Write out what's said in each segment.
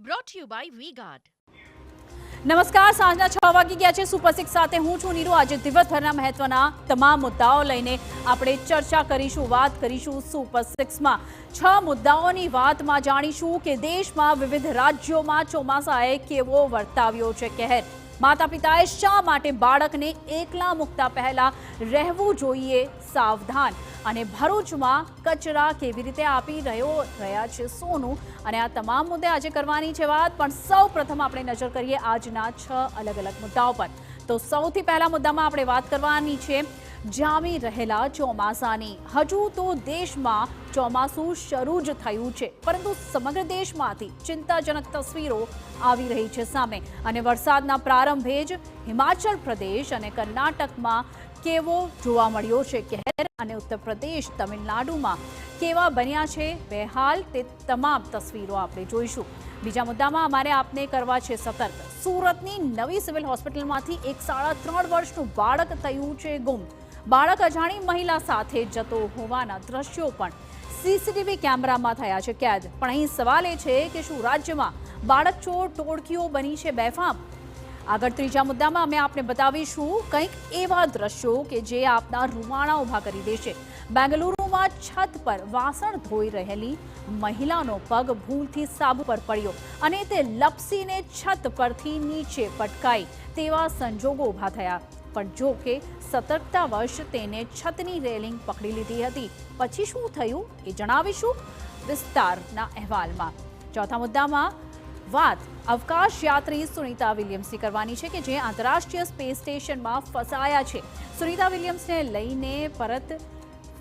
brought to you by V-Guard. નમસ્કાર, સાંજના 6 વાગી ગયા છે. સુપર 6 સાથે હું છું નીરુ. આજે દિવસભરના મહત્વના તમામ મુદ્દાઓ લઈને આપણે ચર્ચા કરીશું, વાત કરીશું. સુપર 6માં 6 મુદ્દાઓની વાતમાં જાણીશું કે દેશમાં વિવિધ રાજ્યોમાં ચોમાસાએ કેવો વર્તાવ્યો છે કહેર. માતા પિતાએ શા માટે બાળકને એકલા મૂકતા પહેલા રહેવું જોઈએ સાવધાન, અને ભરૂચમાં કચરા કેવી રીતે આપી રહ્યા છે સોનું, અને આ તમામ મુદ્દે આજે કરવાની છે વાત. પણ સૌ પ્રથમ આપણે નજર કરીએ આજના 6 અલગ અલગ મુદ્દાઓ પર. તો સૌથી પહેલા મુદ્દામાં આપણે વાત કરવાની છે જામી રહેલા ચોમાસાની. હજુ તો દેશમાં ચોમાસું શરૂ જ થયું છે, પરંતુ સમગ્ર દેશમાંથી ચિંતાજનક તસવીરો આવી રહી છે સામે. અને વરસાદના પ્રારંભે જ હિમાચલ પ્રદેશ અને કર્ણાટકમાં કેવો જોવા મળ્યો છે કહેર, અને ઉત્તર પ્રદેશ, તમિલનાડુમાં કેવા બન્યા છે બેહાલ, તે તમામ તસવીરો આપણે જોઈશું. બીજા મુદ્દામાં અમારે આપને કરવા છે સતર્ક. સુરતની નવી સિવિલ હોસ્પિટલમાંથી એક 3.5 વર્ષનું બાળક થયું છે ગુમ. બાળક અજાણી મહિલા સાથે જતો હોવાના દ્રશ્યો પણ સીસીટીવી કેમેરામાં થયા છે કેદ. પણ અહીં સવાલ એ છે કે શું રાજ્યમાં બાળક ચોર ટોળકીઓ બની છે બેફામ? આગળ ત્રીજા મુદ્દામાં અમે આપને બતાવીશું કંઈક એવા દ્રશ્યો કે જે આપના રૂવાણા ઊભા કરી દેશે. બેંગલુરુમાં છત પર વાસણ ધોઈ રહેલી મહિલાનો પગ ભૂલથી સાબુ પર પડ્યો અને તે લપસીને છત પરથી નીચે પટકાઈ તેવા સંજોગો ઊભા થયા. પણ જો કે સતર્કતાવશ તેને છતની રેલિંગ પકડી લીધી હતી. પછી શું થયું એ જણાવીશું વિસ્તારના અહેવાલમાં. ચોથા મુદ્દામાં વાત અવકાશ યાત્રી સુનિતા વિલિયમ્સની કરવાની છે કે જે આંતરરાષ્ટ્રીય સ્પેસ સ્ટેશનમાં ફસાયા છે. સુનિતા વિલિયમ્સને લઈને પરત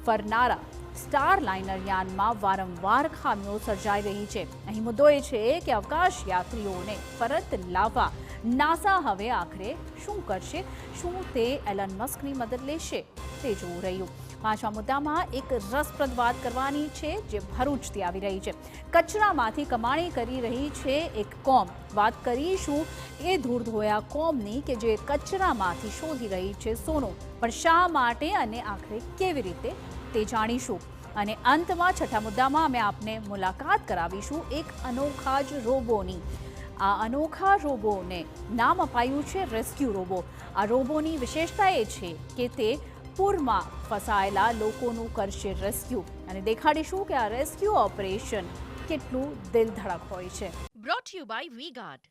ફરનારા સ્ટાર લાઇનર યાનમાં વારંવાર ખામીઓ સર્જાઈ રહી છે. અહીં મુદ્દો એ છે કે અવકાશ યાત્રીઓને પરત લાવવા નાસા હવે આખરે શું કરશે? શું તે એલન મસ્કની મદદ લેશે? તે જોવું રહ્યું. પાંચમા મુદ્દામાં એક રસપ્રદ વાત કરવાની છે જે ભરૂચથી આવી રહી છે. કચરામાંથી કમાણી કરી રહી છે એક કોમ. વાત કરીશું એ ધૂળ ધોયા કોમની કે જે કચરામાંથી શોધી રહી છે સોનું. પણ શા માટે અને આખરે કેવી રીતે તે જાણીશું. અને અંતમાં છઠ્ઠા મુદ્દામાં અમે આપને મુલાકાત કરાવીશું એક અનોખા જ રોબોની. આ અનોખા રોબોને નામ અપાયું છે રેસ્ક્યુ રોબો. આ રોબોની વિશેષતા એ છે કે તે પૂરમાં ફસાયેલા લોકોનું કરશે રેસ્ક્યુ, અને દેખાડીશું કે આ રેસ્ક્યુ ઓપરેશન કેટલું દિલધડક હોય છે. Brought to you by V-Guard.